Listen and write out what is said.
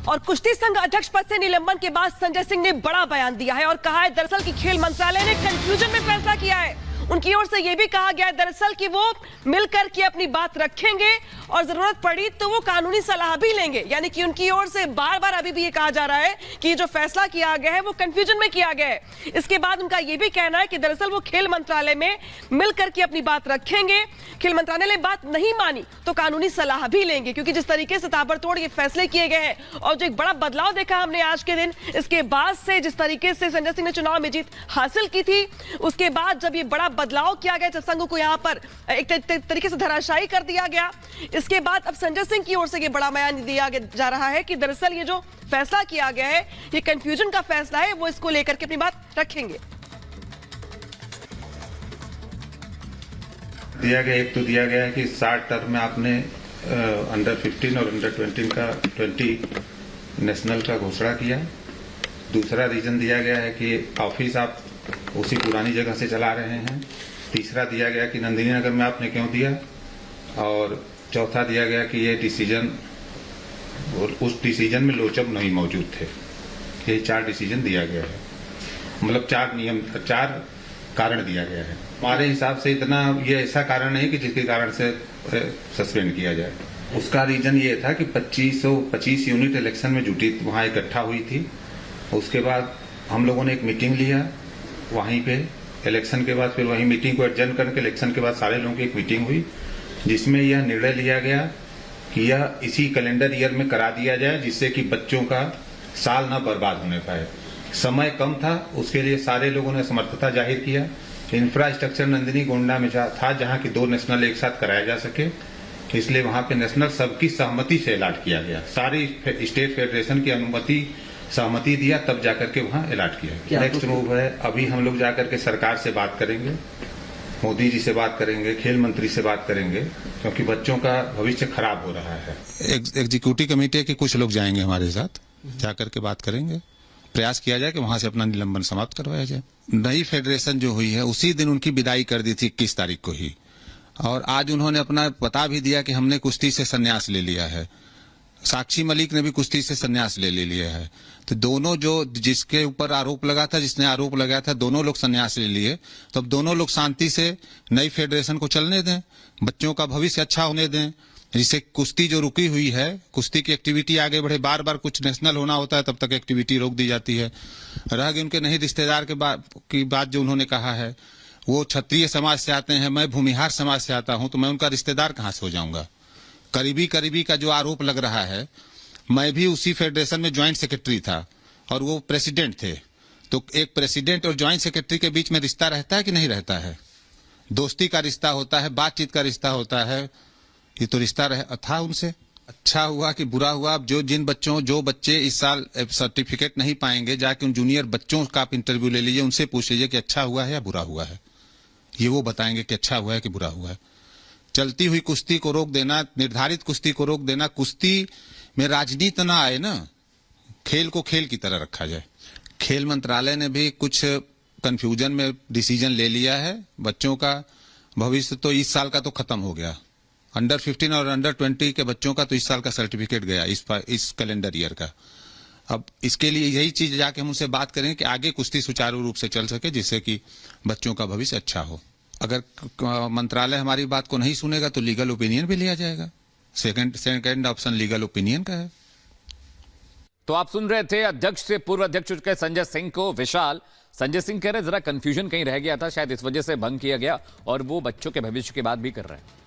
और कुश्ती संघ अध्यक्ष पद से निलंबन के बाद संजय सिंह ने बड़ा बयान दिया है और कहा है दरअसल कि खेल मंत्रालय ने कंफ्यूजन में फैसला किया है। उनकी ओर से यह भी कहा गया है दरअसल कि वो मिलकर के अपनी बात रखेंगे और जरूरत पड़ी तो वो कानूनी सलाह भी लेंगे। यानी कि उनकी ओर से बार बार अभी भी ये कहा जा रहा है कि जो फैसला किया गया है वो कंफ्यूजन में किया गया है। इसके बाद उनका ये भी कहना है कि दरअसल वो खेल मंत्रालय में मिलकर के अपनी बात रखेंगे। खेल मंत्रालय ने बात नहीं मानी तो कानूनी सलाह भी लेंगे, क्योंकि जिस तरीके से ताबड़तोड़ ये फैसले किए गए हैं और जो एक बड़ा बदलाव देखा हमने आज के दिन, इसके बाद से जिस तरीके से संजय सिंह ने चुनाव में जीत हासिल की थी, उसके बाद जब ये बड़ा बदलाव किया गया, जब संघ को यहां पर एक तरीके से धराशायी कर दिया गया, इसके बाद अब संजय सिंह की ओर से ये बड़ा बयान दिया जा रहा है कि दरअसल ये जो फैसला किया गया है ये कंफ्यूजन का फैसला है, वो इसको लेकर के अपनी बात रखेंगे। दिया गया एक तो दिया गया है कि 60 टर्म में आपने अंडर 15 और अंडर 20 नेशनल का घोषणा किया। दूसरा रीजन दिया गया है कि ऑफिस आप उसी पुरानी जगह से चला रहे हैं। तीसरा दिया गया कि नंदिनी नगर में आपने क्यों दिया, और चौथा दिया गया कि ये डिसीजन और उस डिसीजन में लोचब नहीं मौजूद थे। यही 4 डिसीजन दिया गया है, मतलब 4 कारण दिया गया है। हमारे हिसाब से इतना ये ऐसा कारण नहीं कि जिसके कारण से सस्पेंड किया जाए। उसका रीजन ये था कि 25 यूनिट इलेक्शन में जुटी वहां इकट्ठा हुई थी। उसके बाद हम लोगों ने एक मीटिंग लिया वहीं पे, इलेक्शन के बाद फिर वही मीटिंग को एडजर्न करके इलेक्शन के बाद सारे लोगों की एक मीटिंग हुई, जिसमें यह निर्णय लिया गया कि यह इसी कैलेंडर ईयर में करा दिया जाए, जिससे कि बच्चों का साल न बर्बाद होने पाए। समय कम था, उसके लिए सारे लोगों ने समर्थता जाहिर किया। इंफ्रास्ट्रक्चर नंदिनी गोंडा में था जहां की 2 नेशनल एक साथ कराया जा सके, इसलिए वहां पे नेशनल सबकी सहमति से अलॉट किया गया। सारी स्टेट फेडरेशन की अनुमति सहमति दिया, तब जाकर के वहां अलॉट किया गया। नेक्स्ट मूव है, अभी हम लोग जाकर के सरकार से बात करेंगे, मोदी जी से बात करेंगे, खेल मंत्री से बात करेंगे, क्योंकि बच्चों का भविष्य खराब हो रहा है। एग्जीक्यूटिव कमेटी के कुछ लोग जाएंगे हमारे साथ, जाकर के बात करेंगे, प्रयास किया जाए कि वहां से अपना निलंबन समाप्त करवाया जाए। नई फेडरेशन जो हुई है उसी दिन उनकी विदाई कर दी थी 21 तारीख को ही, और आज उन्होंने अपना बता भी दिया कि हमने कुश्ती से संन्यास ले लिया है। साक्षी मलिक ने भी कुश्ती से संन्यास ले लिया है। तो दोनों जो जिसके ऊपर आरोप लगा था, जिसने आरोप लगाया था, दोनों लोग संन्यास ले लिए। तो अब दोनों लोग शांति से नई फेडरेशन को चलने दें, बच्चों का भविष्य अच्छा होने दें, जिससे कुश्ती जो रुकी हुई है, कुश्ती की एक्टिविटी आगे बढ़े। बार बार कुछ नेशनल होना होता है तब तक एक्टिविटी रोक दी जाती है। रह गए उनके नहीं रिश्तेदार की बात जो उन्होंने कहा है, वो क्षत्रिय समाज से आते हैं, मैं भूमिहार समाज से आता हूं, तो मैं उनका रिश्तेदार कहां से हो जाऊंगा। करीबी का जो आरोप लग रहा है, मैं भी उसी फेडरेशन में ज्वाइंट सेक्रेटरी था और वो प्रेसिडेंट थे। तो एक प्रेसिडेंट और ज्वाइंट सेक्रेटरी के बीच में रिश्ता रहता है कि नहीं रहता है? दोस्ती का रिश्ता होता है, बातचीत का रिश्ता होता है। ये तो रिश्ता था उनसे। अच्छा हुआ कि बुरा हुआ, जो बच्चे इस साल सर्टिफिकेट नहीं पाएंगे, जाके उन जूनियर बच्चों का आप इंटरव्यू ले लीजिए, उनसे पूछ लीजिए कि अच्छा हुआ है या बुरा हुआ है। ये वो बताएंगे कि अच्छा हुआ है कि बुरा हुआ है। चलती हुई कुश्ती को रोक देना, निर्धारित कुश्ती को रोक देना, कुश्ती में राजनीति ना आए ना, खेल को खेल की तरह रखा जाए। खेल मंत्रालय ने भी कुछ कंफ्यूजन में डिसीजन ले लिया है। बच्चों का भविष्य तो इस साल का तो खत्म हो गया। अंडर 15 और अंडर 20 के बच्चों का तो इस साल का सर्टिफिकेट गया, इस कैलेंडर ईयर का। अब इसके लिए यही चीज जाके हम उनसे बात करें कि आगे कुश्ती सुचारू रूप से चल सके, जिससे कि बच्चों का भविष्य अच्छा हो। अगर मंत्रालय हमारी बात को नहीं सुनेगा तो लीगल ओपिनियन भी लिया जाएगा। सेकंड ऑप्शन लीगल ओपिनियन का है। तो आप सुन रहे थे अध्यक्ष से पूर्व अध्यक्ष चुन के संजय सिंह को। विशाल, संजय सिंह कह रहे जरा कंफ्यूजन कहीं रह गया था, शायद इस वजह से भंग किया गया, और वो बच्चों के भविष्य की बात भी कर रहे हैं।